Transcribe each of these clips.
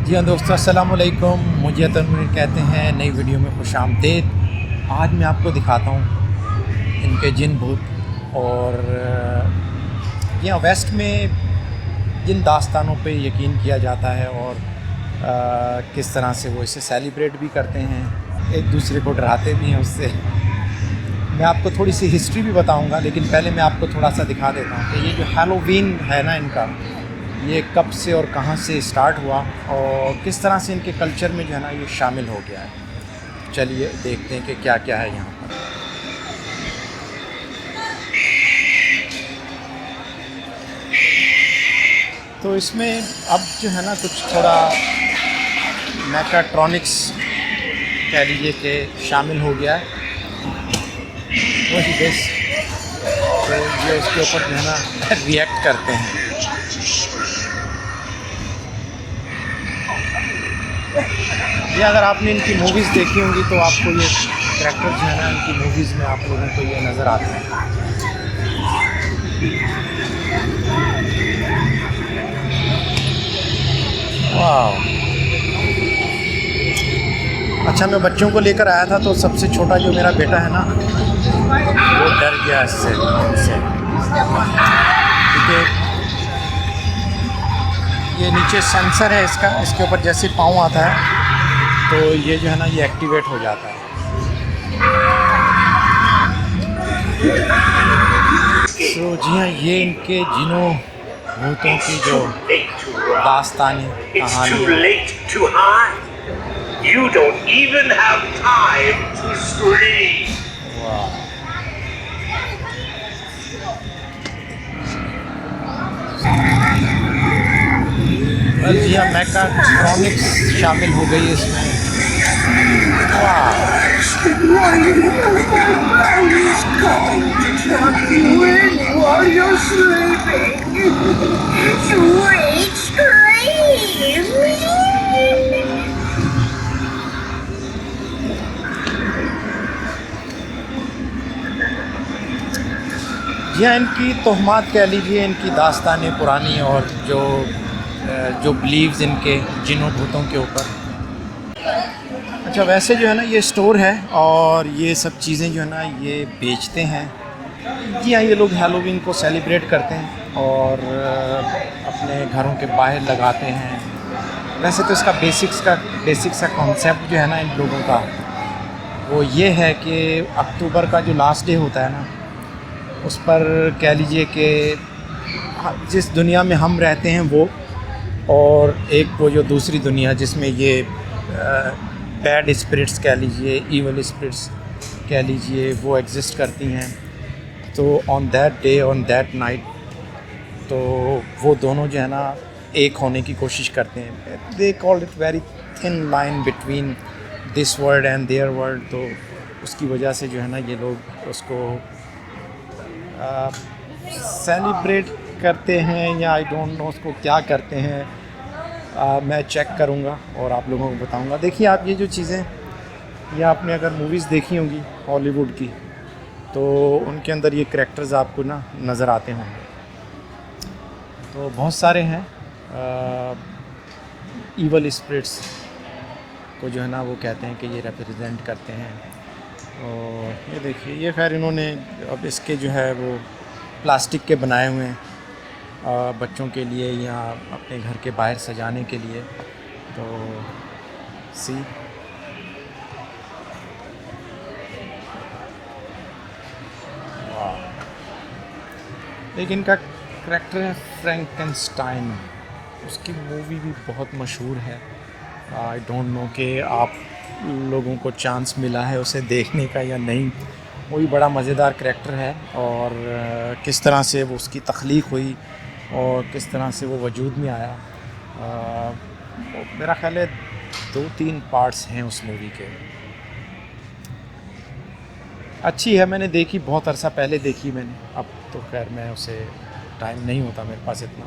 जी हाँ दोस्तों, अस्सलाम वालेकुम। मुझे तनवीर कहते हैं। नई वीडियो में खुशामदीद। आज मैं आपको दिखाता हूँ इनके जिन भूत और यहाँ वेस्ट में जिन दास्तानों पे यकीन किया जाता है और किस तरह से वो इसे सेलिब्रेट भी करते हैं, एक दूसरे को डराते भी हैं उससे। मैं आपको थोड़ी सी हिस्ट्री भी बताऊंगा, लेकिन पहले मैं आपको थोड़ा सा दिखा देता हूँ कि ये जो हैलोवीन है ना इनका, ये कब से और कहाँ से स्टार्ट हुआ और किस तरह से इनके कल्चर में जो है ना ये शामिल हो गया है। चलिए देखते हैं कि क्या क्या है यहाँ पर। तो इसमें अब जो है ना कुछ थोड़ा मैकाट्रॉनिक्स कह लीजिए कि शामिल हो गया है। वही बेस तो ये उसके ऊपर जो है ना रिएक्ट करते हैं। ये अगर आपने इनकी मूवीज़ देखी होंगी तो आपको ये करैक्टर जो है ना इनकी मूवीज़ में आप लोगों को ये नज़र आते हैं। वाह। अच्छा, मैं बच्चों को लेकर आया था तो सबसे छोटा जो मेरा बेटा है ना वो डर गया इससे क्योंकि ये नीचे सेंसर है इसका, इसके ऊपर जैसे पाँव आता है तो ये जो है ना ये एक्टिवेट हो जाता है। तो जी हाँ, ये इनके जिनों भूतों की जो दास्तानी कहानी। You don't even have time to scream. वाह। जी हाँ, मैकाट्रॉनिक्स शामिल हो गई है इसमें। वाह। While you're sleeping, sweet scream. जी हाँ, इनकी तोहमात कह लीजिए, इनकी दास्तानें पुरानी और जो बिलीव्स इनके जिनों भूतों के ऊपर। अच्छा, वैसे जो है ना ये स्टोर है और ये सब चीज़ें जो है ना ये बेचते हैं। जी हाँ, ये लोग हैलोवीन को सेलिब्रेट करते हैं और अपने घरों के बाहर लगाते हैं। वैसे तो इसका बेसिक सा कॉन्सेप्ट जो है ना इन लोगों का वो ये है कि अक्टूबर का जो लास्ट डे होता है ना, उस पर कह लीजिए कि जिस दुनिया में हम रहते हैं वो, और एक वो जो दूसरी दुनिया जिसमें ये बैड स्पिरिट्स कह लीजिए, इवल स्पिरिट्स कह लीजिए, वो एग्जिस्ट करती हैं। तो on that day, on that night, तो वो दोनों जो है ना एक होने की कोशिश करते हैं। They call it very thin line between this world and there world. तो उसकी वजह से जो है ना ये लोग उसको सेलिब्रेट करते हैं, या आई डोंट नो उसको क्या करते हैं। मैं चेक करूँगा और आप लोगों को बताऊँगा। देखिए आप ये जो चीज़ें, ये आपने अगर मूवीज़ देखी होंगी हॉलीवुड की तो उनके अंदर ये करैक्टर्स आपको ना नज़र आते होंगे। तो बहुत सारे हैं ईवल स्पिरिट्स को जो है ना वो कहते हैं कि ये रिप्रेजेंट करते हैं। और ये देखिए, ये खैर इन्होंने अब इसके जो है वो प्लास्टिक के बनाए हुए हैं बच्चों के लिए या अपने घर के बाहर सजाने के लिए। तो सी वाह। लेकिन इनका करैक्टर है फ्रैंकेनस्टाइन, उसकी मूवी भी बहुत मशहूर है। आई डोंट नो कि आप लोगों को चांस मिला है उसे देखने का या नहीं। वो भी बड़ा मज़ेदार करैक्टर है और किस तरह से वो उसकी तख्लीक हुई और किस तरह से वो वजूद में आया। मेरा ख़्याल है 2-3 पार्ट्स हैं उस मूवी के। अच्छी है, मैंने देखी बहुत अरसा पहले देखी मैंने, अब तो खैर मैं उसे टाइम नहीं होता मेरे पास इतना।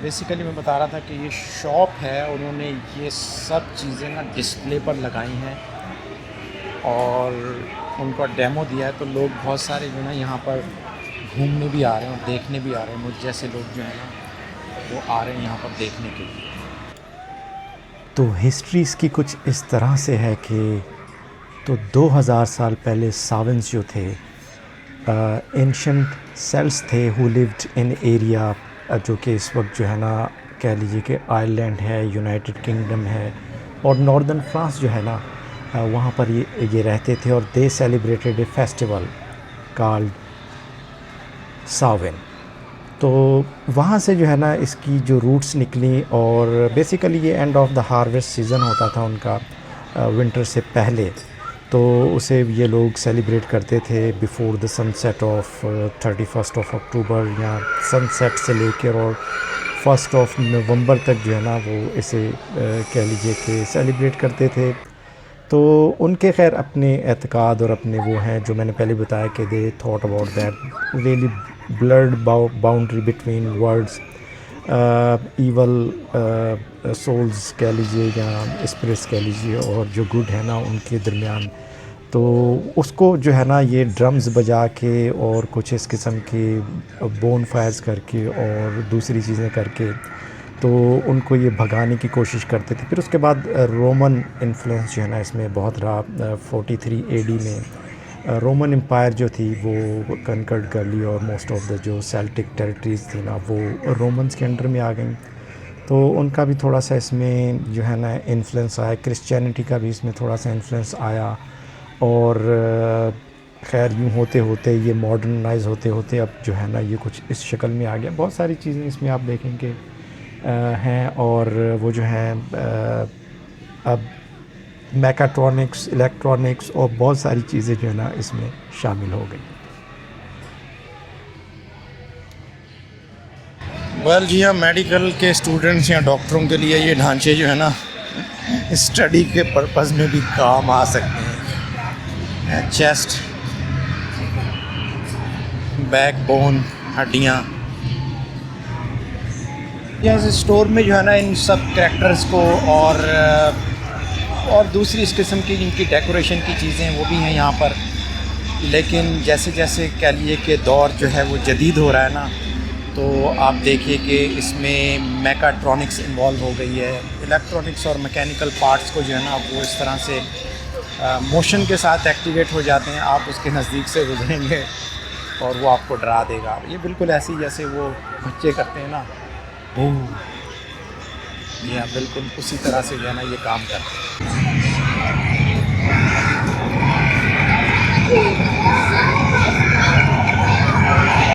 बेसिकली मैं बता रहा था कि ये शॉप है, उन्होंने ये सब चीज़ें ना डिस्प्ले पर लगाई हैं और उनका डेमो दिया है। तो लोग बहुत सारे जो है ना यहाँ पर घूमने भी आ रहे हैं और देखने भी आ रहे हैं। मुझ जैसे लोग जो है ना वो आ रहे हैं यहाँ पर देखने के लिए। तो हिस्ट्री इसकी कुछ इस तरह से है कि तो 2000 साल पहले सावेंस जो थे एंशंट सेल्स थे हु लिव्ड इन एरिया जो कि इस वक्त जो है ना कह लीजिए कि आयरलैंड है, यूनाइटेड किंगडम है और नॉर्दर्न फ्रांस जो है ना वहाँ पर ये रहते थे और they celebrated a festival called Sawan. तो वहाँ से जो है ना इसकी जो रूट्स निकली और बेसिकली ये end of the harvest season होता था उनका विंटर से पहले, तो उसे ये लोग सेलिब्रेट करते थे before the sunset of 31 of October या सनसेट से लेकर और 1 ऑफ नवंबर तक जो है ना वो इसे कह लीजिए कि सेलिब्रेट करते थे। तो उनके खैर अपने एतकाद और अपने वो हैं जो मैंने पहले बताया कि they thought about that really blurred boundary between worlds, evil souls कह लीजिए या स्पिरिट्स कह लीजिए और जो गुड है ना उनके दरमियान। तो उसको जो है ना ये ड्रम्स बजा के और कुछ इस किस्म के बोन फायर्स करके और दूसरी चीज़ें करके तो उनको ये भगाने की कोशिश करते थे। फिर उसके बाद रोमन इन्फ्लुएंस जो है ना इसमें बहुत रहा। 43 AD में रोमन एम्पायर जो थी वो कनकर्ड कर ली और मोस्ट ऑफ द जो सेल्टिक टेरिटरीज़ थी ना वो रोमन्स के अंडर में आ गई। तो उनका भी थोड़ा सा इसमें जो है ना इन्फ्लुएंस आया, क्रिश्चियनिटी का भी इसमें थोड़ा सा इन्फ्लुएंस आया और खैर यूँ होते होते ये मॉडर्नाइज होते होते अब जो है ना ये कुछ इस शक्ल में आ गया। बहुत सारी चीज़ें इसमें आप देखेंगे हैं और वो जो हैं अब मैकाट्रॉनिक्स, इलेक्ट्रॉनिक्स और बहुत सारी चीज़ें जो है ना इसमें शामिल हो गई। वेल जी हाँ, मेडिकल के स्टूडेंट्स या डॉक्टरों के लिए ये ढांचे जो है ना स्टडी के पर्पज़ में भी काम आ सकते हैं। चेस्ट, बैकबोन, हड्डियाँ, यहाँ स्टोर में जो है ना इन सब कैरेक्टर्स को और दूसरी इस किस्म की जिनकी डेकोरेशन की चीज़ें वो भी हैं यहाँ पर। लेकिन जैसे जैसे कह लिए कि दौर जो है वो जदीद हो रहा है ना, तो आप देखिए कि इसमें मैकाट्रॉनिक्स इन्वॉल्व हो गई है। इलेक्ट्रॉनिक्स और मैकेनिकल पार्ट्स को जो है ना वो इस तरह से मोशन के साथ एक्टिवेट हो जाते हैं। आप उसके नज़दीक से गुजरेंगे और वो आपको डरा देगा। ये बिल्कुल ऐसे ही जैसे वो बच्चे करते हैं ना, या बिल्कुल उसी तरह से जो है ना ये काम करते हैं।